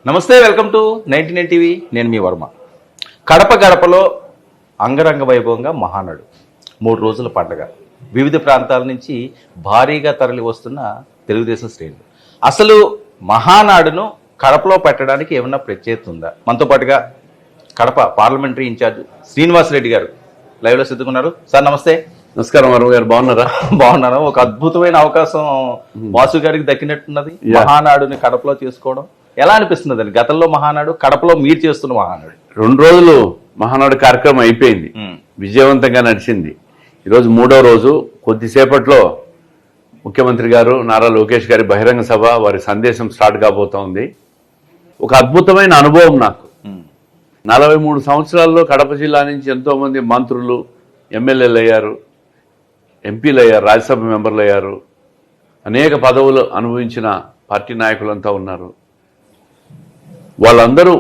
నమస్తే, welcome to 99 TV. నేను మీ వర్మ. కడప గడపలో అంగరంగ వైభవంగా మహానాడు 3 రోజుల పండగ. వివిధ ప్రాంతాల నుంచి భారీగా తరలి వస్తున్న తెలుగుదేశం శ్రేణులు. అసలు మహానాడును కడపలో పెట్టడానికి ఏమన్నా ప్రత్యేకత ఉందా? మనతో పాటుగా కడప పార్లమెంటరీ ఇన్ఛార్జ్ శ్రీనివాసరెడ్డి గారు లైవ్లో సిద్ధుకున్నారు. సార్ నమస్తే. నమస్కారం వర్మ గారు, బాగున్నారా? బాగున్నాను. ఒక అద్భుతమైన అవకాశం వాసు గారికి దక్కినట్టున్నది. మహానాడుని కడపలో చేసుకోవడం ఎలా అనిపిస్తుంది అండి? గతంలో మహానాడు, కడపలో మీరు చేస్తున్న మహానాడు. 2 రోజులు మహానాడు కార్యక్రమం అయిపోయింది, విజయవంతంగా నడిచింది. ఈరోజు 3వ రోజు. కొద్దిసేపట్లో ముఖ్యమంత్రి గారు నారా లోకేష్ గారి బహిరంగ సభ, వారి సందేశం స్టార్ట్ కాబోతా ఉంది. ఒక అద్భుతమైన అనుభవం నాకు. 43 సంవత్సరాల్లో కడప జిల్లా నుంచి ఎంతో మంది మంత్రులు, ఎమ్మెల్యేలు అయ్యారు, ఎంపీలు అయ్యారు, రాజ్యసభ మెంబర్లు అయ్యారు, అనేక పదవులు అనుభవించిన పార్టీ నాయకులంతా ఉన్నారు. వాళ్ళందరూ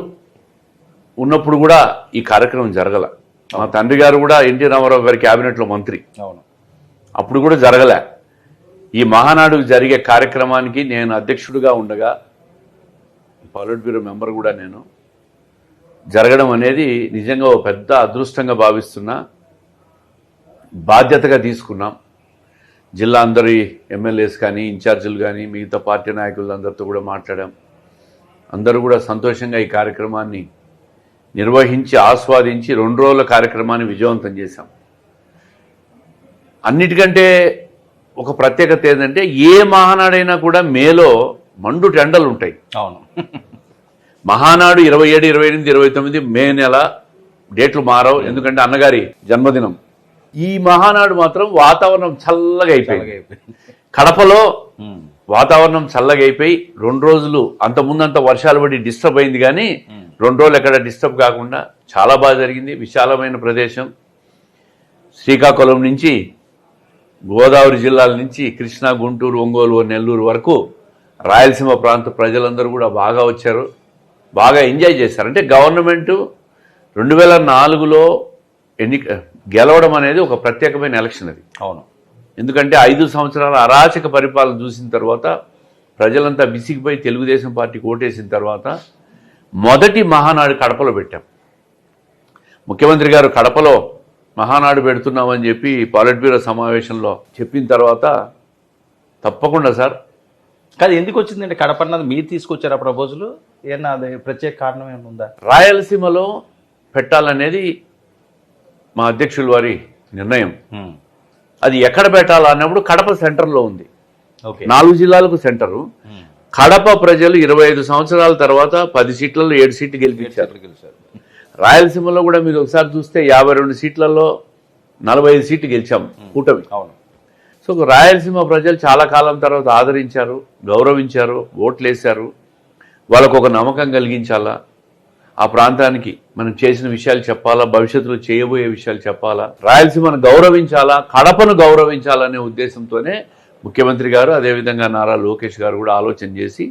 ఉన్నప్పుడు కూడా ఈ కార్యక్రమం జరగల. మా తండ్రి గారు కూడా ఎన్టీ రామారావు గారి క్యాబినెట్లో మంత్రి, అప్పుడు కూడా జరగలే. ఈ మహానాడు జరిగే కార్యక్రమానికి నేను అధ్యక్షుడిగా ఉండగా, పాలిట్ బ్యూరో మెంబర్ కూడా నేను, జరగడం అనేది నిజంగా ఒక పెద్ద అదృష్టంగా భావిస్తున్నా. బాధ్యతగా తీసుకున్నాం. జిల్లా అందరి ఎమ్మెల్యేస్ కానీ, ఇన్ఛార్జీలు కానీ, మిగతా పార్టీ నాయకులందరితో కూడా మాట్లాడాం. అందరూ కూడా సంతోషంగా ఈ కార్యక్రమాన్ని నిర్వహించి ఆస్వాదించి 2 రోజుల కార్యక్రమాన్ని విజయవంతం చేశాం. అన్నిటికంటే ఒక ప్రత్యేకత ఏంటంటే, ఏ మహానాడైనా కూడా మేలో మండు టెండలు ఉంటాయి. అవును. మహానాడు 27, 28, 29 మే నెల డేట్లు మారవు, ఎందుకంటే అన్నగారి జన్మదినం. ఈ మహానాడు మాత్రం వాతావరణం చల్లగా అయిపోయింది. కడపలో వాతావరణం చల్లగా అయిపోయి 2 రోజులు, అంతకుముందంతా వర్షాలు పడి డిస్టర్బ్ అయింది, కానీ 2 రోజులు ఎక్కడ డిస్టర్బ్ కాకుండా చాలా బాగా జరిగింది. విశాలమైన ప్రదేశం. శ్రీకాకుళం నుంచి గోదావరి జిల్లాల నుంచి కృష్ణా, గుంటూరు, ఒంగోలు, నెల్లూరు వరకు రాయలసీమ ప్రాంత ప్రజలందరూ కూడా బాగా వచ్చారు, బాగా ఎంజాయ్ చేశారు. అంటే గవర్నమెంటు 2004లో గెలవడం అనేది ఒక ప్రత్యేకమైన ఎలక్షన్ అది. అవును. ఎందుకంటే 5 సంవత్సరాల అరాచక పరిపాలన చూసిన తర్వాత ప్రజలంతా విసిగిపోయి తెలుగుదేశం పార్టీకి ఓటేసిన తర్వాత మొదటి మహానాడు కడపలో పెట్టాం. ముఖ్యమంత్రి గారు కడపలో మహానాడు పెడుతున్నామని చెప్పి పాలిట్ బ్యూరో సమావేశంలో చెప్పిన తర్వాత తప్పకుండా సార్. కానీ ఎందుకు వచ్చిందండి కడప అన్నది? మీరు తీసుకొచ్చారు ఆ ప్రపోజల్? ఏమన్నా అది ప్రత్యేక కారణం ఏమైనా ఉందా? రాయలసీమలో పెట్టాలనేది మా అధ్యక్షుల వారి నిర్ణయం. అది ఎక్కడ పెట్టాలన్నప్పుడు కడప సెంటర్లో ఉంది. 4 జిల్లాలకు సెంటరు. కడప ప్రజలు 25 సంవత్సరాల తర్వాత 10 సీట్లలో 7 సీట్లు గెలిపించారు. రాయలసీమలో కూడా మీరు ఒకసారి చూస్తే 52 సీట్లలో 45 సీట్లు గెలిచాం కూటమి. అవును. సో రాయలసీమ ప్రజలు చాలా కాలం తర్వాత ఆదరించారు, గౌరవించారు, ఓట్లేశారు. వాళ్ళకు ఒక నమ్మకం కలిగించాలా, ఆ ప్రాంతానికి మనం చేసిన విషయాలు చెప్పాలా, భవిష్యత్తులో చేయబోయే విషయాలు చెప్పాలా, రాయలసీమను గౌరవించాలా, కడపను గౌరవించాలనే ఉద్దేశంతోనే ముఖ్యమంత్రి గారు, అదేవిధంగా నారా లోకేష్ గారు కూడా ఆలోచన చేసి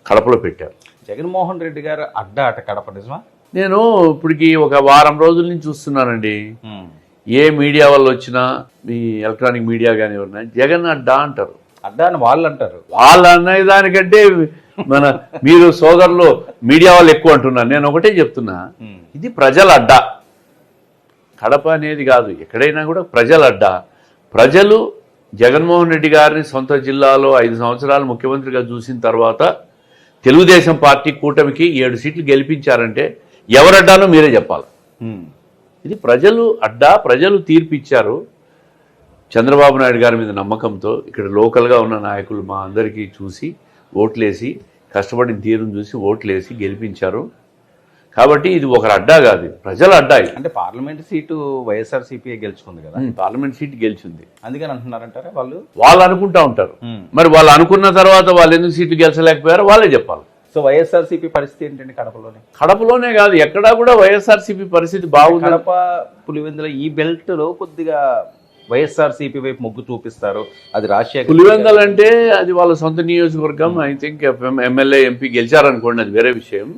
కడపలో పెట్టారు. జగన్మోహన్ రెడ్డి గారు అడ్డా అట కడప, నిజమా? నేను ఇప్పటికి ఒక వారం రోజుల నుంచి చూస్తున్నానండి. ఏ మీడియా వాళ్ళు వచ్చినా, మీ ఎలక్ట్రానిక్ మీడియా కానీ ఎవరైనా జగన్ అడ్డా అంటారు. అడ్డా అని వాళ్ళు అంటారు. వాళ్ళు అనే దానికంటే మీరు సోదరులు మీడియా వాళ్ళు ఎక్కువ అంటున్నారు. నేను ఒకటే చెప్తున్నా, ఇది ప్రజల అడ్డా. కడప అనేది కాదు, ఎక్కడైనా కూడా ప్రజల అడ్డా. ప్రజలు జగన్మోహన్ రెడ్డి గారిని సొంత జిల్లాలో 5 సంవత్సరాలు ముఖ్యమంత్రిగా చూసిన తర్వాత తెలుగుదేశం పార్టీ కూటమికి 7 సీట్లు గెలిపించారంటే ఎవరడ్డానో మీరే చెప్పాలి. ఇది ప్రజలు అడ్డా. ప్రజలు తీర్పు ఇచ్చారు. చంద్రబాబు నాయుడు గారి మీద నమ్మకంతో ఇక్కడ లోకల్గా ఉన్న నాయకులు మా అందరికీ చూసి ఓట్లేసి, కష్టపడిన తీరును చూసి ఓట్లేసి గెలిపించారు. కాబట్టి ఇది ఒకరు అడ్డా కాదు, ప్రజల అడ్డా. అంటే పార్లమెంట్ సీటు వైఎస్ఆర్సీపీ గెలుచుకుంది కదా, పార్లమెంట్ సీట్ గెలిచింది. అందుకని అంటున్నారంటారా వాళ్ళు అనుకుంటా ఉంటారు. మరి వాళ్ళు అనుకున్న తర్వాత వాళ్ళు ఎందుకు సీట్లు గెలిచలేకపోయారో వాళ్ళే చెప్పాలి. సో వైఎస్ఆర్సీపీ పరిస్థితి ఏంటండి కడపలోనే కాదు, ఎక్కడా కూడా వైఎస్ఆర్సీపీ పరిస్థితి బాగుంది. కడప, పులివెందుల ఈ బెల్ట్ లో కొద్దిగా వైఎస్ఆర్సీపీ వైపు మొగ్గు చూపిస్తారు. అది రాజశేఖర్. పులివెందుల అంటే అది వాళ్ళ సొంత నియోజకవర్గం. ఐ థింక్ ఎమ్మెల్యే, ఎంపీ గెలిచారనుకోండి, అది వేరే విషయం.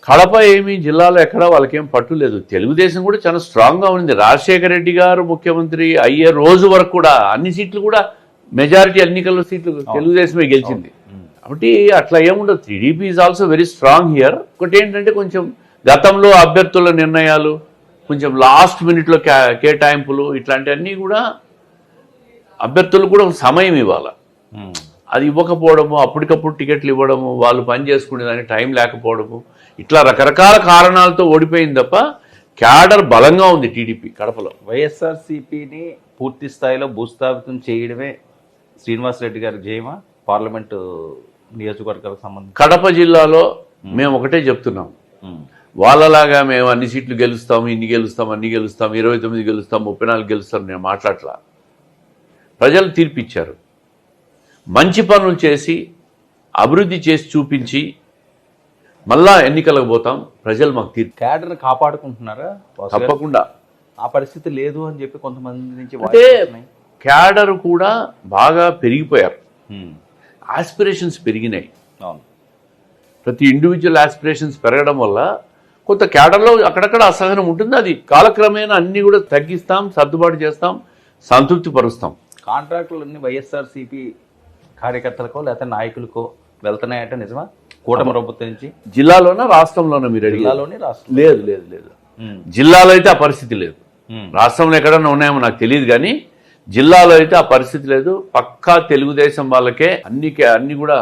కడప ఏమి జిల్లాలో ఎక్కడా వాళ్ళకేం పట్టు లేదు. తెలుగుదేశం కూడా చాలా స్ట్రాంగ్గా ఉంది. రాజశేఖర రెడ్డి గారు ముఖ్యమంత్రి అయ్యే రోజు వరకు కూడా అన్ని సీట్లు కూడా మెజారిటీ ఎన్నికల్లో సీట్లు తెలుగుదేశమే గెలిచింది. కాబట్టి అట్లా ఏముండదు. TDP is also very strong here. ఒకటి ఏంటంటే కొంచెం గతంలో అభ్యర్థుల నిర్ణయాలు, కొంచెం లాస్ట్ మినిట్లో కేటాయింపులు, ఇట్లాంటివన్నీ కూడా అభ్యర్థులు కూడా ఒక సమయం ఇవ్వాలి. అది ఇవ్వకపోవడము, అప్పటికప్పుడు టికెట్లు ఇవ్వడము, వాళ్ళు పని చేసుకునేదానికి టైం లేకపోవడము, ఇట్లా రకరకాల కారణాలతో ఓడిపోయింది తప్ప క్యాడర్ బలంగా ఉంది టీడీపీ కడపలో. వైఎస్ఆర్సీపీని పూర్తి స్థాయిలో భూస్థాపితం చేయడమే శ్రీనివాసరెడ్డి గారి జయమా పార్లమెంటు నియోజకవర్గాలకు సంబంధించి? కడప జిల్లాలో మేము ఒకటే చెప్తున్నాం, వాళ్ళలాగా మేము అన్ని సీట్లు గెలుస్తాము, ఇన్ని గెలుస్తాం, అన్ని గెలుస్తాం, 29 గెలుస్తాం, 34 గెలుస్తాం నేను మాట్లాడలా. ప్రజలు తీర్పిచ్చారు. మంచి పనులు చేసి అభివృద్ధి చేసి చూపించి మళ్ళా ఎన్నికలకు పోతాం, ప్రజలు మాకు తీర్పు. క్యాడర్ కాపాడుకుంటున్నారా? తప్పకుండా. ఆ పరిస్థితి లేదు అని చెప్పి కొంతమంది నుంచి అంటే క్యాడర్ కూడా బాగా పెరిగిపోయారు, ఆస్పిరేషన్స్ పెరిగినాయి. అవును, ప్రతి ఇండివిజువల్ ఆస్పిరేషన్స్ పెరగడం వల్ల కొంత క్యాడర్లో అక్కడక్కడ అసహనం ఉంటుంది. అది కాలక్రమేణా అన్ని కూడా తగ్గిస్తాం, సర్దుబాటు చేస్తాం, సంతృప్తి పరుస్తాం. కాంట్రాక్టులన్నీ వైఎస్ఆర్సీపీ కార్యకర్తలకో లేకపోతే నాయకులకో వెళ్తున్నాయంటే నిజమా? కూటమి ప్రభుత్వం నుంచి జిల్లాలోనా రాష్ట్రంలోనా మీరు అడిగారు? జిల్లాలోని రాష్ట్రం లేదు లేదు లేదు, జిల్లాలో అయితే ఆ పరిస్థితి లేదు. రాష్ట్రంలో ఎక్కడన్నా ఉన్నాయేమో నాకు తెలియదు, కానీ జిల్లాలో అయితే ఆ పరిస్థితి లేదు. పక్కా తెలుగుదేశం వాళ్ళకే అన్ని కూడా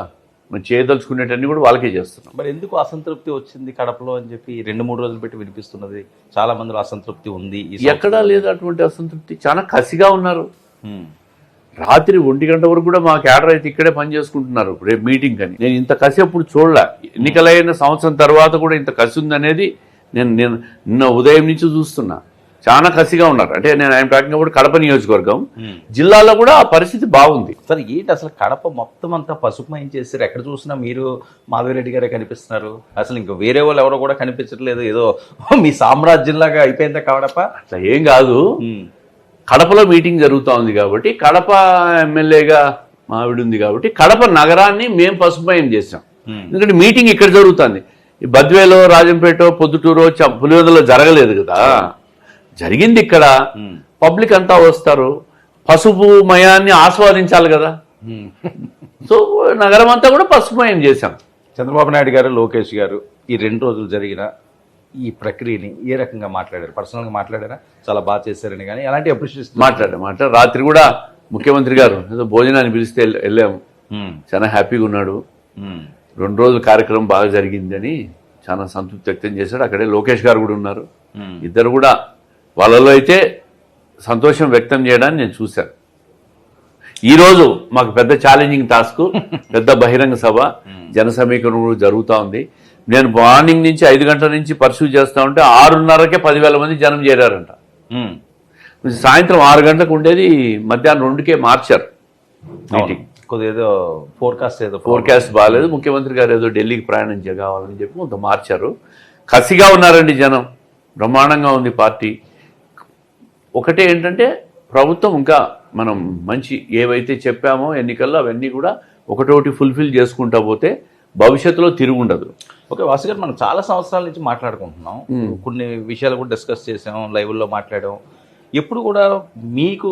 చేయదలుచుకునేటన్ని కూడా వాళ్ళకే చేస్తున్నాం. మరి ఎందుకు అసంతృప్తి వచ్చింది కడపలో అని చెప్పి 2-3 రోజులు పెట్టి వినిపిస్తున్నది? చాలా మందిలో అసంతృప్తి ఉంది. ఎక్కడా లేదు అటువంటి అసంతృప్తి. చాలా కసిగా ఉన్నారు. రాత్రి 1 గంట వరకు కూడా మా క్యాడర్ అయితే ఇక్కడే పని చేసుకుంటున్నారు రేపు మీటింగ్ అని. నేను ఇంత కసి ఎప్పుడు చూడలే. ఎన్నికలైన సంవత్సరం తర్వాత కూడా ఇంత కసి ఉందనేది నేను నిన్న ఉదయం నుంచి చూస్తున్నా. చాలా కసిగా ఉన్నారు. అంటే నేను ఆయన టాకింగ్ అబౌట్ కడప నియోజకవర్గం, జిల్లాలో కూడా ఆ పరిస్థితి బాగుంది. సార్ ఏంటి అసలు కడప మొత్తం అంతా పసుపుమయం చేశారు. ఎక్కడ చూసినా మీరు మాధవిరెడ్డి గారే కనిపిస్తున్నారు. అసలు ఇంకా వేరే వాళ్ళు ఎవరో కూడా కనిపించట్లేదు. ఏదో మీ సామ్రాజ్యంలాగా అయిపోయిందా కడప? అట్లా ఏం కాదు. కడపలో మీటింగ్ జరుగుతూ ఉంది కాబట్టి, కడప ఎమ్మెల్యేగా మావిడి ఉంది కాబట్టి కడప నగరాన్ని మేము పసుపుమయం చేసాం. ఎందుకంటే మీటింగ్ ఇక్కడ జరుగుతుంది. ఈ బద్వేలో, రాజంపేట, పొద్దుటూరు, పులివెందులో జరగలేదు కదా, జరిగింది ఇక్కడ. పబ్లిక్ అంతా వస్తారు, పసుపు మయాన్ని ఆస్వాదించాలి కదా. సో నగరం అంతా కూడా పసుపుమయం చేశాం. చంద్రబాబు నాయుడు గారు, లోకేష్ గారు ఈ 2 రోజులు జరిగిన ఈ ప్రక్రియని ఏ రకంగా మాట్లాడారు? పర్సనల్గా మాట్లాడారా? చాలా బాగా చేశారని కానీ ఎలాంటి అప్రిషియేషన్ మాట్లాడారు. రాత్రి కూడా ముఖ్యమంత్రి గారు ఏదో భోజనాన్ని పిలిస్తే వెళ్ళాము. చాలా హ్యాపీగా ఉన్నాడు. 2 రోజుల కార్యక్రమం బాగా జరిగిందని చాలా సంతృప్తి వ్యక్తం చేశాడు. అక్కడే లోకేష్ గారు కూడా ఉన్నారు. ఇద్దరు కూడా వాళ్ళలో అయితే సంతోషం వ్యక్తం చేయడాన్ని నేను చూశాను. ఈరోజు మాకు పెద్ద ఛాలెంజింగ్ టాస్క్, పెద్ద బహిరంగ సభ, జన సమీకరణ కూడా జరుగుతూ ఉంది. నేను మార్నింగ్ నుంచి 5 గంటల నుంచి పర్సూ చేస్తూ ఉంటే 6:30కే 10,000 మంది జనం చేరారంట. సాయంత్రం 6 గంటలకు ఉండేది మధ్యాహ్నం 2కే మార్చారు మీటింగ్. ఏదో ఫోర్కాస్ట్ బాగాలేదు, ముఖ్యమంత్రి గారు ఏదో ఢిల్లీకి ప్రయాణం కావాలని చెప్పి కొంత మార్చారు. కసిగా ఉన్నారండి జనం, బ్రహ్మాండంగా ఉంది పార్టీ. ఒకటే ఏంటంటే ప్రభుత్వం ఇంకా మనం మంచి ఏవైతే చెప్పామో ఎన్నికల్లో అవన్నీ కూడా ఒకటోటి ఫుల్ఫిల్ చేసుకుంటా పోతే భవిష్యత్తులో తిరుగుండదు. ఓకే వాసు గారు, మనం చాలా సంవత్సరాల నుంచి మాట్లాడుకుంటున్నాం, కొన్ని విషయాలు కూడా డిస్కస్ చేసాం, లైవ్లో మాట్లాడాం. ఎప్పుడు కూడా మీకు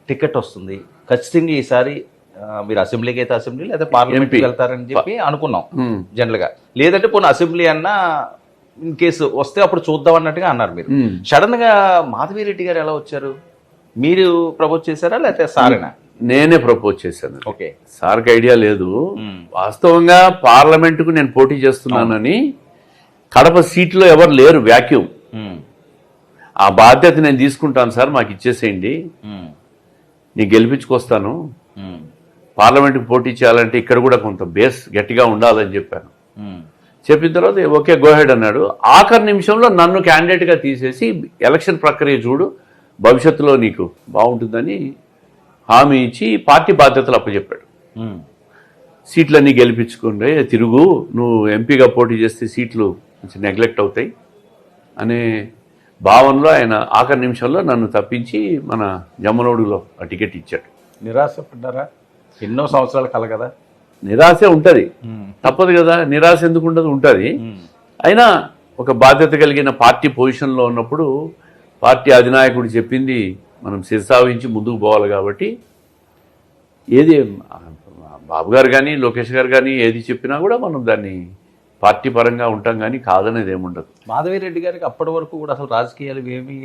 టికెట్ వస్తుంది ఖచ్చితంగా ఈసారి మీరు అసెంబ్లీకి అయితే అసెంబ్లీ లేదా పార్లమెంట్కి వెళ్తారని చెప్పి అనుకున్నాం జనరల్గా. లేదంటే పోనీ అసెంబ్లీ అన్నా ఇన్ కేసు వస్తే అప్పుడు చూద్దాం అన్నట్టుగా అన్నారు మీరు. సడన్ గా మాధవిరెడ్డి గారు ఎలా వచ్చారు? మీరు ప్రపోజ్ చేశారా లేకపోతే సారేనా? నేనే ప్రపోజ్ చేశాను. ఓకే, సార్కి ఐడియా లేదు. వాస్తవంగా పార్లమెంటుకు నేను పోటీ చేస్తున్నానని కడప సీట్లో ఎవరు లేరు, వ్యాక్యూమ్. ఆ బాధ్యత నేను తీసుకుంటాను సార్, మాకు ఇచ్చేసేయండి, నేను గెలిపించుకొస్తాను. పార్లమెంటుకు పోటీ చేయాలంటే ఇక్కడ కూడా కొంత బేస్ గట్టిగా ఉండాలని చెప్పాను. చెప్పిన తర్వాత ఓకే గోహెడ్ అన్నాడు. ఆఖరి నిమిషంలో నన్ను క్యాండిడేట్గా తీసేసి ఎలక్షన్ ప్రక్రియ చూడు, భవిష్యత్తులో నీకు బాగుంటుందని హామీ ఇచ్చి పార్టీ బాధ్యతలు అప్పచెప్పాడు. సీట్లన్నీ గెలిపించుకుంటే తిరుగు, నువ్వు ఎంపీగా పోటీ చేస్తే సీట్లు కొంచెం నెగ్లెక్ట్ అవుతాయి అనే భావనలో ఆయన ఆఖరి నిమిషంలో నన్ను తప్పించి మన జమ్మనోడులో ఆ టికెట్ ఇచ్చాడు. నిరాశపడ్డారా? ఎన్నో సంవత్సరాల కల కదా. నిరాశ ఉంటుంది, తప్పదు కదా. నిరాశ ఎందుకు ఉండదు, ఉంటుంది. అయినా ఒక బాధ్యత కలిగిన పార్టీ పొజిషన్లో ఉన్నప్పుడు పార్టీ అధినాయకుడు చెప్పింది మనం శిరసావహించి ముందుకు పోవాలి. కాబట్టి ఏది బాబు గారు కానీ లోకేష్ గారు కానీ ఏది చెప్పినా కూడా మనం దాన్ని పార్టీ పరంగా ఉంటాం కానీ కాదనేది ఏముండదు. మాధవిరెడ్డి గారికి అప్పటి వరకు కూడా అసలు రాజకీయాలు ఏమి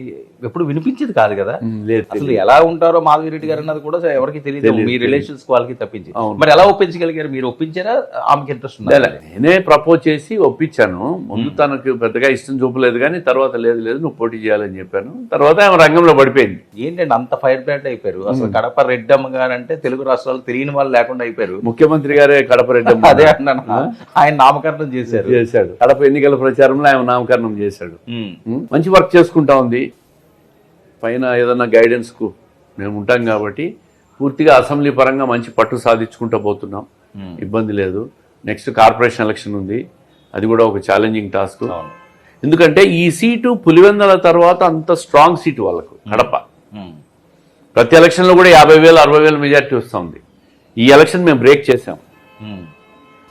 ఎప్పుడు వినిపించేది కాదు కదా. లేదు, అసలు ఎలా ఉంటారో మాధవిరెడ్డి గారు అన్నది కూడా ఎవరికి తెలియదు, మీ రిలేషన్స్ వాళ్ళకి తప్పించి. మరి ఎలా ఒప్పించగలిగారు? మీరు ఒప్పించారా? ఆమెకి ఇంట్రెస్ట్ ఉందా? నేనే ప్రపోజ్ చేసి ఒప్పించాను. ముందు తనకు పెద్దగా ఇష్టం చూపలేదు కానీ తర్వాత లేదు నువ్వు పోటీ చేయాలని చెప్పాను. తర్వాత ఆమె రంగంలో పడిపోయింది. ఏంటంటే అంత ఫైర్ బ్రాండ్ అయిపోయారు. అసలు కడప రెడ్డమ్మ గారు అంటే తెలుగు రాష్ట్రాలు తెలియని వాళ్ళు లేకుండా అయిపోయారు. ముఖ్యమంత్రి గారే కడప రెడ్డమ్మ అదే అన్నాను, ఆయన నామకరణం చేశాడు. కడప ఎన్నికల ప్రచారంలో ఆయన నామకరణం చేశాడు. మంచి వర్క్ చేసుకుంటా ఉంది. పైన ఏదన్నా గైడెన్స్ కు మేము ఉంటాం కాబట్టి పూర్తిగా అసెంబ్లీ పరంగా మంచి పట్టు సాధించుకుంటూ పోతున్నాం. ఇబ్బంది లేదు. నెక్స్ట్ కార్పొరేషన్ ఎలక్షన్ ఉంది, అది కూడా ఒక ఛాలెంజింగ్ టాస్క్. ఎందుకంటే ఈ సీటు పులివెందుల తర్వాత అంత స్ట్రాంగ్ సీటు వాళ్ళకు కడప. ప్రతి ఎలక్షన్ లో కూడా 50,000 60,000 మెజార్టీ వస్తుంది. ఈ ఎలక్షన్ మేము బ్రేక్ చేసాం.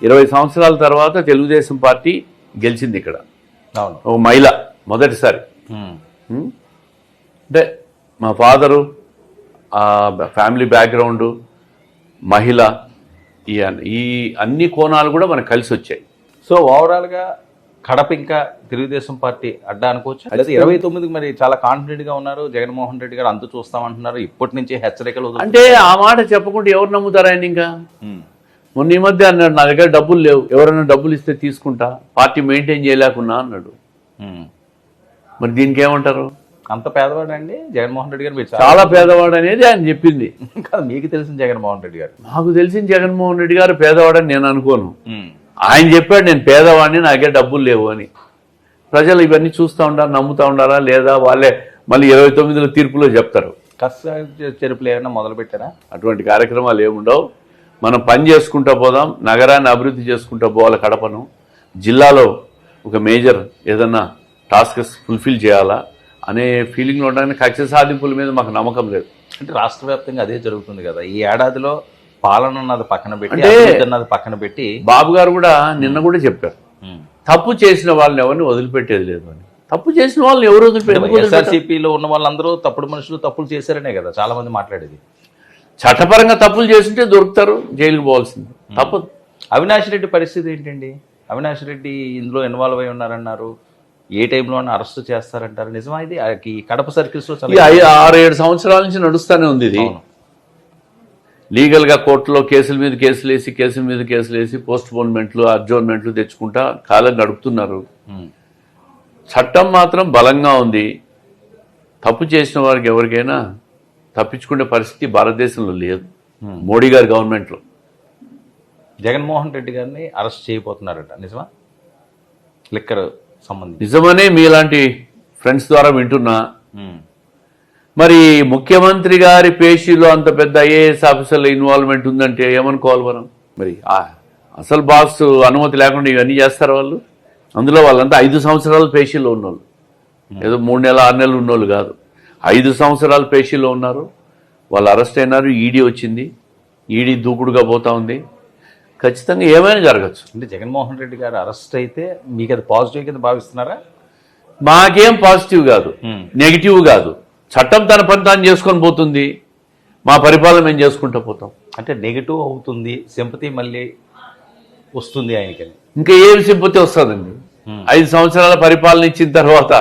20 సంవత్సరాల తర్వాత తెలుగుదేశం పార్టీ గెలిచింది ఇక్కడ. ఒక మహిళ మొదటిసారి. అంటే మా ఫాదరు, ఫ్యామిలీ బ్యాక్గ్రౌండ్, మహిళ, ఈ అన్ని కోణాలు కూడా మనకు కలిసి వచ్చాయి. సో ఓవరాల్ గా కడప ఇంకా తెలుగుదేశం పార్టీ అడ్డా అనుకోవచ్చు. అయితే 29కి మరి చాలా కాన్ఫిడెంట్ గా ఉన్నారు. జగన్మోహన్ రెడ్డి గారు అంత చూస్తామంటున్నారు. ఇప్పటి నుంచి హెచ్చరికలు అంటే ఆ మాట చెప్పకుండా ఎవరు నమ్ముతారు ఆయన? ఇంకా మొన్న ఈ మధ్య అన్నాడు, నా దగ్గర డబ్బులు లేవు, ఎవరైనా డబ్బులు ఇస్తే తీసుకుంటా, పార్టీ మెయింటైన్ చేయలేకున్నా అన్నాడు. మరి దీనికి ఏమంటారు? అంత పేదవాడండి జగన్మోహన్ రెడ్డి గారు? చాలా పేదవాడు అనేది ఆయన చెప్పింది. మీకు తెలిసిన జగన్మోహన్ రెడ్డి గారు? నాకు తెలిసిన జగన్మోహన్ రెడ్డి గారు పేదవాడని నేను అనుకోను. ఆయన చెప్పాడు నేను పేదవాడిని, నా దగ్గర డబ్బులు లేవు అని. ప్రజలు ఇవన్నీ చూస్తూ ఉండాలి, నమ్ముతా ఉండాలా లేదా? వాళ్ళే మళ్ళీ 29లో తీర్పులో చెప్తారు. చెరుపులు ఏమైనా మొదలు పెట్టారా? అటువంటి కార్యక్రమాలు ఏముండవు. మనం పని చేసుకుంటూ పోదాం, నగరాన్ని అభివృద్ధి చేసుకుంటూ పోవాలి. కడపను జిల్లాలో ఒక మేజర్ ఏదన్నా టాస్క్స్ ఫుల్ఫిల్ చేయాలా అనే ఫీలింగ్లో ఉండడానికి కక్ష సాధింపుల మీద మాకు నమ్మకం లేదు. అంటే రాష్ట్ర వ్యాప్తంగా అదే జరుగుతుంది కదా. ఈ ఏడాదిలో పాలన అన్నది పక్కన పెట్టి, అన్నది పక్కన పెట్టి బాబు గారు కూడా నిన్న కూడా చెప్పారు, తప్పు చేసిన వాళ్ళని ఎవరిని వదిలిపెట్టేది లేదు అని. తప్పు చేసిన వాళ్ళని ఎవరు వదిలిపెట్టారు? ఎస్ఆర్సీపీలో ఉన్న వాళ్ళందరూ తప్పుడు మనుషులు, తప్పులు చేశారనే కదా చాలా మంది మాట్లాడేది. చట్టపరంగా తప్పులు చేస్తుంటే దొరుకుతారు, జైలుకు పోవాల్సింది తప్పదు. అవినాష్ రెడ్డి పరిస్థితి ఏంటండి? అవినాష్ రెడ్డి ఇందులో ఇన్వాల్వ్ అయి ఉన్నారన్నారు. ఏ టైంలో అరెస్ట్ చేస్తారంటారు? నిజమా ఇది? ఈ కడప సర్కిల్స్ లో 6-7 సంవత్సరాల నుంచి నడుస్తూనే ఉంది ఇది. లీగల్గా కోర్టులో కేసుల మీద కేసులు వేసి పోస్ట్ పోన్మెంట్లు, అడ్జోర్న్మెంట్లు తెచ్చుకుంటా కాలం గడుపుతున్నారు. చట్టం మాత్రం బలంగా ఉంది. తప్పు చేసిన వారికి ఎవరికైనా తప్పించుకునే పరిస్థితి భారతదేశంలో లేదు. మోడీ గారి గవర్నమెంట్లో జగన్మోహన్ రెడ్డి గారిని అరెస్ట్ చేయబోతున్నారట, నిజమా? లిక్కర్ సంబంధించి నిజమనే మీలాంటి ఫ్రెండ్స్ ద్వారా వింటున్నా. మరి ముఖ్యమంత్రి గారి పేషీలో అంత పెద్ద ఐఏఎస్ ఆఫీసర్ల ఇన్వాల్వ్మెంట్ ఉందంటే ఏమనుకోవాలి మనం? మరి అసలు బాస్ అనుమతి లేకుండా ఇవన్నీ చేస్తారు వాళ్ళు. అందులో వాళ్ళంతా 5 సంవత్సరాల పేషీలో ఉన్నోళ్ళు, ఏదో 3 నెలలు 6 నెలలు ఉన్నోళ్ళు కాదు. 5 సంవత్సరాల పేషీలో ఉన్నారు. వాళ్ళు అరెస్ట్ అయినారు. ఈడీ వచ్చింది, ఈడీ దూకుడుగా పోతా ఉంది. ఖచ్చితంగా ఏమైనా జరగచ్చు. అంటే జగన్మోహన్ రెడ్డి గారు అరెస్ట్ అయితే మీకు అది పాజిటివ్ కింద భావిస్తున్నారా? మాకేం పాజిటివ్ కాదు, నెగిటివ్ కాదు. చట్టం తన పని తాను చేసుకొని పోతుంది, మా పరిపాలన మేము చేసుకుంటూ పోతాం. అంటే నెగిటివ్ అవుతుంది, సింపతి మళ్ళీ వస్తుంది ఆయనకని. ఇంకా ఏమి సింపతి వస్తుందండి? 5 సంవత్సరాల పరిపాలన ఇచ్చిన తర్వాత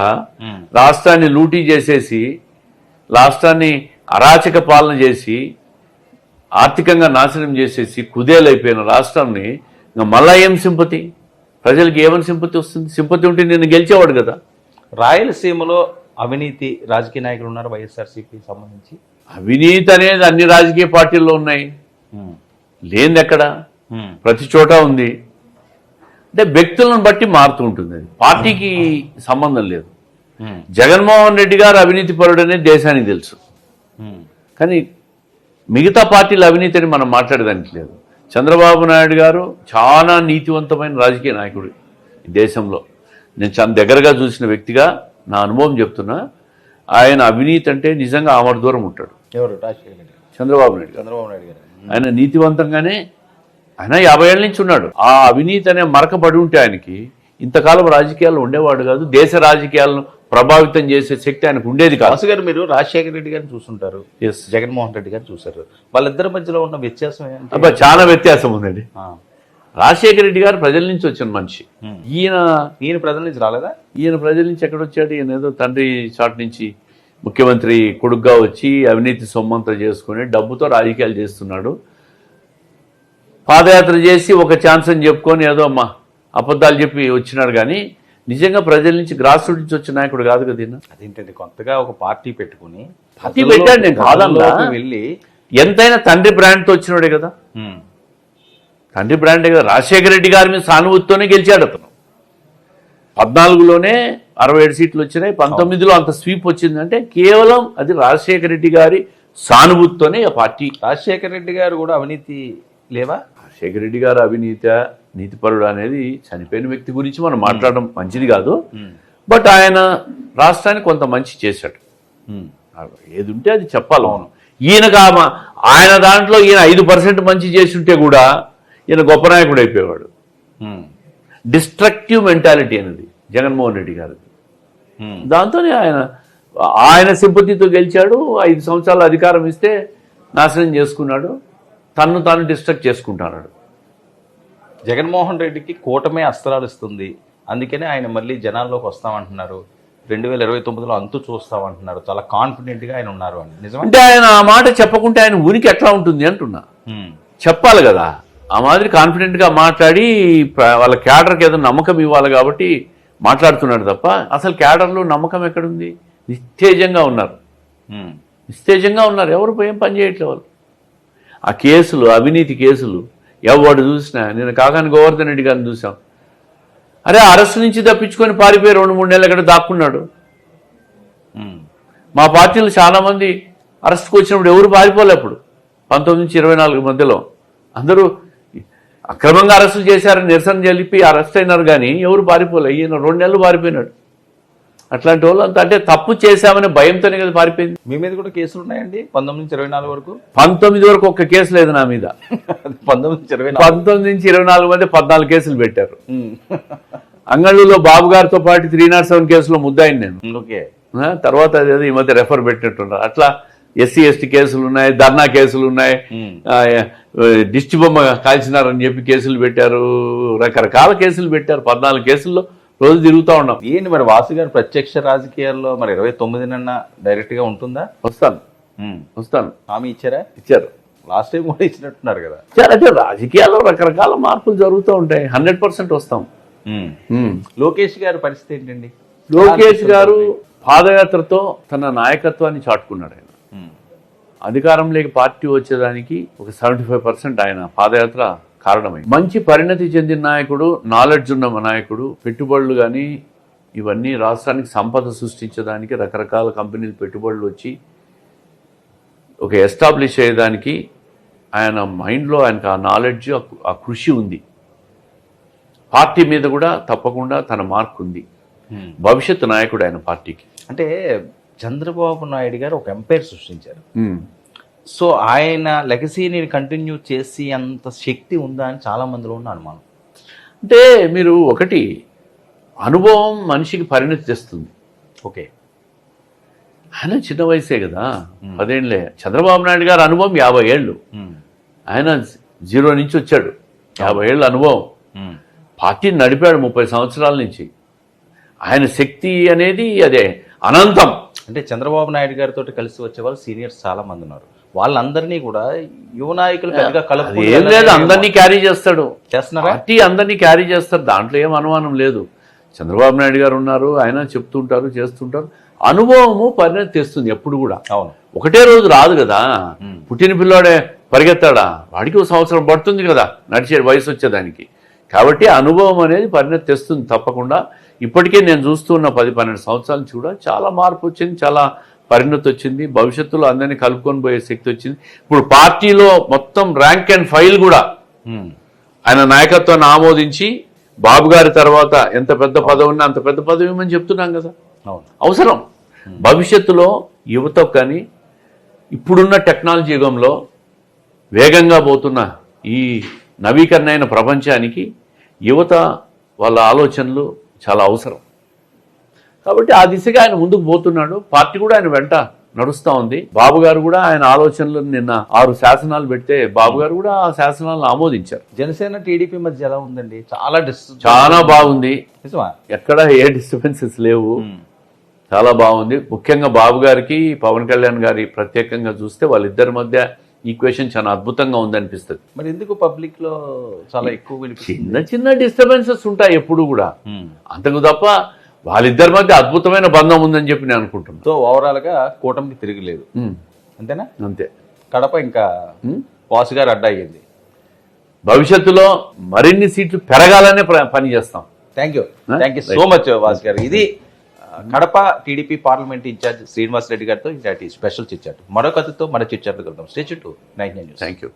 రాష్ట్రాన్ని లూటీ చేసేసి, రాష్ట్రాన్ని అరాచక పాలన చేసి, ఆర్థికంగా నాశనం చేసేసి కుదేలైపోయిన రాష్ట్రాన్ని ఇంకా మళ్ళా ఏం సింపతి? ప్రజలకి ఏమని సింపతి వస్తుంది? సింపతి ఉంటే నేను గెలిచేవాడు కదా. రాయలసీమలో అవినీతి రాజకీయ నాయకులు ఉన్నారు వైఎస్ఆర్సీపీ సంబంధించి. అవినీతి అనేది అన్ని రాజకీయ పార్టీల్లో ఉన్నాయి, లేనిది ఎక్కడ? ప్రతి చోట ఉంది. అంటే వ్యక్తులను బట్టి మారుతూ ఉంటుంది, అది పార్టీకి సంబంధం లేదు. జగన్మోహన్ రెడ్డి గారు అవినీతి పరుడు అనేది దేశానికి తెలుసు, కానీ మిగతా పార్టీల అవినీతిని మనం మాట్లాడడానికి లేదు. చంద్రబాబు నాయుడు గారు చాలా నీతివంతమైన రాజకీయ నాయకుడు ఈ దేశంలో. నేను చాలా దగ్గరగా చూసిన వ్యక్తిగా నా అనుభవం చెప్తున్నా. ఆయన అవినీతి అంటే నిజంగా ఆమడ దూరం ఉంటాడు. ఎవరు? చంద్రబాబు నాయుడు గారు. ఆయన నీతివంతంగానే, ఆయన 50 ఏళ్ళ నుంచి ఉన్నాడు. ఆ అవినీతి అనే మరకబడి ఉంటే ఆయనకి ఇంతకాలం రాజకీయాల్లో ఉండేవాడు కాదు, దేశ రాజకీయాలను ప్రభావితం చేసే శక్తి ఆయనకు ఉండేది కాదు. వాసు గారు, మీరు రాజశేఖర రెడ్డి గారిని చూస్తుంటారు, ఎస్, జగన్మోహన్ రెడ్డి గారిని చూసారు. వాళ్ళిద్దరి మధ్యలో ఉన్న వ్యత్యాసం ఏంటి? అబ్బా చాలా వ్యత్యాసం ఉందండి. ఆ. రాజశేఖర రెడ్డి గారు ప్రజల నుంచి వచ్చిన మనిషి. ఈయన ప్రజల నుంచి రాలేదా? ఈయన ప్రజల నుంచి ఎక్కడొచ్చాడు? ఈయన ఏదో తండ్రి చాటు నుంచి ముఖ్యమంత్రి కొడుగ్గా వచ్చి అవినీతి సొమ్మంతా చేసుకుని డబ్బుతో రాజకీయాలు చేస్తున్నాడు. పాదయాత్ర చేసి ఒక ఛాన్స్ అని చెప్పుకొని ఏదో అమ్మా అబద్ధాలు చెప్పి వచ్చినాడు, కానీ నిజంగా ప్రజల నుంచి గ్రాస్ రూట్ నుంచి వచ్చిన నాయకుడు కాదు కదా ఈయన. అదేంటంటే కొత్తగా ఒక పార్టీ పెట్టుకుని పార్టీ పెట్టాడు, నేను కాదన్నా. వెళ్ళి ఎంతైనా తండ్రి బ్రాండ్తో వచ్చినాడే కదా, తండ్రి బ్రాండే కదా. రాజశేఖర రెడ్డి గారి మీద సానుభూతితోనే గెలిచాడు అతను. 14లోనే 67 సీట్లు వచ్చినాయి, 19లో అంత స్వీప్ వచ్చిందంటే కేవలం అది రాజశేఖర రెడ్డి గారి సానుభూతితోనే ఆ పార్టీ. రాజశేఖర రెడ్డి గారు కూడా అవినీతి లేవా? రాజశేఖర రెడ్డి గారు అవినీత నీతిపరుడు అనేది చనిపోయిన వ్యక్తి గురించి మనం మాట్లాడడం మంచిది కాదు. బట్ ఆయన రాష్ట్రానికి కొంత మంచి చేశాడు. ఏది ఉంటే అది చెప్పాలి. అవును, ఈయనకు ఆయన దాంట్లో ఈయన 5% మంచి చేసి ఉంటే కూడా ఈయన గొప్ప నాయకుడు అయిపోయేవాడు. డిస్ట్రక్టివ్ మెంటాలిటీ అనేది జగన్మోహన్ రెడ్డి గారిది. దాంతోనే ఆయన సింపతితో గెలిచాడు. 5 సంవత్సరాల అధికారం ఇస్తే నాశనం చేసుకున్నాడు, తన్ను తాను డిస్ట్రక్ట్ చేసుకుంటున్నాడు. జగన్మోహన్ రెడ్డికి కూటమే అస్త్రాలు ఇస్తుంది, అందుకనే ఆయన మళ్ళీ జనాల్లోకి వస్తామంటున్నారు. 2029లో అంతు చూస్తామంటున్నారు. చాలా కాన్ఫిడెంట్గా ఆయన ఉన్నారు అని. నిజమే అంటే ఆయన ఆ మాట చెప్పకుంటే ఆయన ఊరికి ఎట్లా ఉంటుంది అంటున్నా. చెప్పాలి కదా, ఆ మాదిరి కాన్ఫిడెంట్గా మాట్లాడి వాళ్ళ క్యాడర్కి ఏదో నమ్మకం ఇవ్వాలి కాబట్టి మాట్లాడుతున్నాడు తప్ప అసలు క్యాడర్లో నమ్మకం ఎక్కడుంది? నిస్తేజంగా ఉన్నారు, నిస్తేజంగా ఉన్నారు. ఎవరు ఏం పని చేయట్లే వాళ్ళు. ఆ కేసులు, అవినీతి కేసులు ఎవడు చూసినా. నేను కాకాని గోవర్ధన్ రెడ్డి గారిని చూసాం. అరే అరెస్ట్ నుంచి తప్పించుకొని పారిపోయి 2-3 నెలలు ఎక్కడ దాక్కున్నాడు. మా పార్టీలో చాలామంది అరెస్ట్కి వచ్చినప్పుడు ఎవరు పారిపోలే. అప్పుడు 19 నుంచి 24 మధ్యలో అందరూ అక్రమంగా అరెస్టులు చేశారని నిరసన జరిపి అరెస్ట్ అయినారు, కానీ ఎవరు పారిపోలే. ఈయన 2 నెలలు పారిపోయినాడు. అట్లాంటి వాళ్ళు అంతా అంటే తప్పు చేశామనే భయంతోనే కదా పారిపోయింది. మీ మీద కూడా కేసులు ఉన్నాయండి 19 నుంచి 24 వరకు? 19 వరకు ఒక్క కేసు లేదు నా మీద. 19 నుంచి 24 మధ్య 14 కేసులు పెట్టారు. అంగళ్ళులో బాబు గారితో పాటు 307 కేసులో ముద్దాయింది నేను. ఓకే, తర్వాత అదేదో ఈ మధ్య రెఫర్ పెట్టినట్టున్నారు. అట్లా ఎస్సీ ఎస్టీ కేసులు ఉన్నాయి, ధర్నా కేసులు ఉన్నాయి, దిష్టి బొమ్మ కాల్చినారని చెప్పి కేసులు పెట్టారు, రకరకాల కేసులు పెట్టారు. 14 కేసుల్లో రోజు తిరుగుతూ ఉన్నాం. ఏంటి మరి వాసు గారు ప్రత్యక్ష రాజకీయాల్లో మరి 29 డైరెక్ట్ గా ఉంటుందా? వస్తాను హామీ ఇచ్చారా? ఇచ్చారు. లాస్ట్ టైం కూడా ఇచ్చినట్టున్నారు కదా. అంటే రాజకీయాల్లో రకరకాల మార్పులు జరుగుతూ ఉంటాయి. 100% వస్తాం. లోకేష్ గారి పరిస్థితి ఏంటండి? లోకేష్ గారు పాదయాత్రతో తన నాయకత్వాన్ని చాటుకున్నాడు. ఆయన అధికారంలోకి పార్టీ వచ్చేదానికి ఒక 75% ఆయన పాదయాత్ర కారణమైంది. మంచి పరిణతి చెందిన నాయకుడు, నాలెడ్జ్ ఉన్న నాయకుడు, పెట్టుబడులు కానీ ఇవన్నీ రాష్ట్రానికి సంపద సృష్టించడానికి రకరకాల కంపెనీలు పెట్టుబడులు వచ్చి ఒక ఎస్టాబ్లిష్ అయ్యేదానికి ఆయన మైండ్లో ఆయనకు ఆ నాలెడ్జ్, ఆ కృషి ఉంది. పార్టీ మీద కూడా తప్పకుండా తన మార్క్ ఉంది. భవిష్యత్తు నాయకుడు ఆయన పార్టీకి. అంటే చంద్రబాబు నాయుడు గారు ఒక ఎంపైర్ సృష్టించారు. సో ఆయన లెగసీని కంటిన్యూ చేసి అంత శక్తి ఉందా అని చాలా మందిలో ఉన్న అనుమానం. అంటే మీరు ఒకటి, అనుభవం మనిషికి పరిణతి తెస్తుంది. ఓకే, ఆయన చిన్న వయసే కదా, 10 ఏళ్ళే. చంద్రబాబు నాయుడు గారు అనుభవం 50 ఏళ్ళు. ఆయన 0 నుంచి వచ్చాడు. 50 ఏళ్ళ అనుభవం. పార్టీని నడిపాడు 30 సంవత్సరాల నుంచి. ఆయన శక్తి అనేది అదే అనంతం. అంటే చంద్రబాబు నాయుడు గారితో కలిసి వచ్చే వాళ్ళు సీనియర్స్ చాలా మంది ఉన్నారు. వాళ్ళందరినీ కూడా యువ నాయకులు పెద్దగా ఏం లేదు, అందరినీ క్యారీ చేస్తాడు. చేస్తున్నారా? పార్టీ అందరినీ క్యారీ చేస్తారు, దాంట్లో ఏం అనుమానం లేదు. చంద్రబాబు నాయుడు గారు ఉన్నారు, ఆయన చెప్తుంటారు, చేస్తుంటారు. అనుభవము పరిణతి తెస్తుంది ఎప్పుడు కూడా. అవును, ఒకటే రోజు రాదు కదా. పుట్టిన పిల్లాడే పరిగెత్తాడా? వాడికి 1 సంవత్సరం పడుతుంది కదా నడిచే వయసు వచ్చేదానికి. కాబట్టి అనుభవం అనేది పరిణతి తెస్తుంది తప్పకుండా. ఇప్పటికే నేను చూస్తున్న 10-12 సంవత్సరాల నుంచి కూడా చాలా మార్పు వచ్చింది, చాలా పరిణతి వచ్చింది. భవిష్యత్తులో అందరినీ కలుపుకొని పోయే శక్తి వచ్చింది. ఇప్పుడు పార్టీలో మొత్తం ర్యాంక్ అండ్ ఫైల్ కూడా ఆయన నాయకత్వాన్ని ఆమోదించి, బాబు గారి తర్వాత ఎంత పెద్ద పదవి ఉన్నా అంత పెద్ద పదవి ఇవ్వమని చెప్తున్నాం కదా. అవసరం. భవిష్యత్తులో యువతకు కానీ ఇప్పుడున్న టెక్నాలజీ యుగంలో వేగంగా పోతున్న ఈ నవీకరణ అయిన ప్రపంచానికి యువత వాళ్ళ ఆలోచనలు చాలా అవసరం. కాబట్టి ఆ దిశగా ఆయన ముందుకు పోతున్నాడు. పార్టీ కూడా ఆయన వెంట నడుస్తూ ఉంది. బాబు గారు కూడా ఆయన ఆలోచనలు నిన్న 6 శాసనాలు పెడితే బాబు గారు కూడా ఆ శాసనాలను ఆమోదించారు. జనసేన టీడీపీ మధ్య ఎలా ఉందండి? చాలా చాలా బాగుంది. నిజమా? ఎక్కడ ఏ డిస్టర్బెన్సెస్ లేవు. చాలా బాగుంది. ముఖ్యంగా బాబు గారికి పవన్ కళ్యాణ్ గారి ప్రత్యేకంగా చూస్తే వాళ్ళిద్దరి మధ్య ఈక్వేషన్ చాలా అద్భుతంగా ఉందనిపిస్తుంది. మరి ఎందుకు పబ్లిక్ లో చాలా ఎక్కువ చిన్న చిన్న డిస్టర్బెన్సెస్ ఉంటాయి ఎప్పుడు కూడా, అంతకు తప్ప వాళ్ళిద్దరి మధ్య అద్భుతమైన బంధం ఉందని చెప్పి నేను అనుకుంటున్నాను. సో ఓవరాల్ గా కూటమికి తిరగలేదు, అంతేనా? అంతే. కడప ఇంకా వాసు గారు అడ్డా అయ్యింది. భవిష్యత్తులో మరిన్ని సీట్లు పెరగాలనే పని చేస్తాం. Thank you so much Vasu garu. ఇది Kadapa TDP parliament incharge Srinivas Reddy గారితో ఇలాంటి స్పెషల్ చిట్చాట్. మరొక అతిథితో మన చిట్చాట్లు కలుద్దాం. Stay to 99 news. Thank you.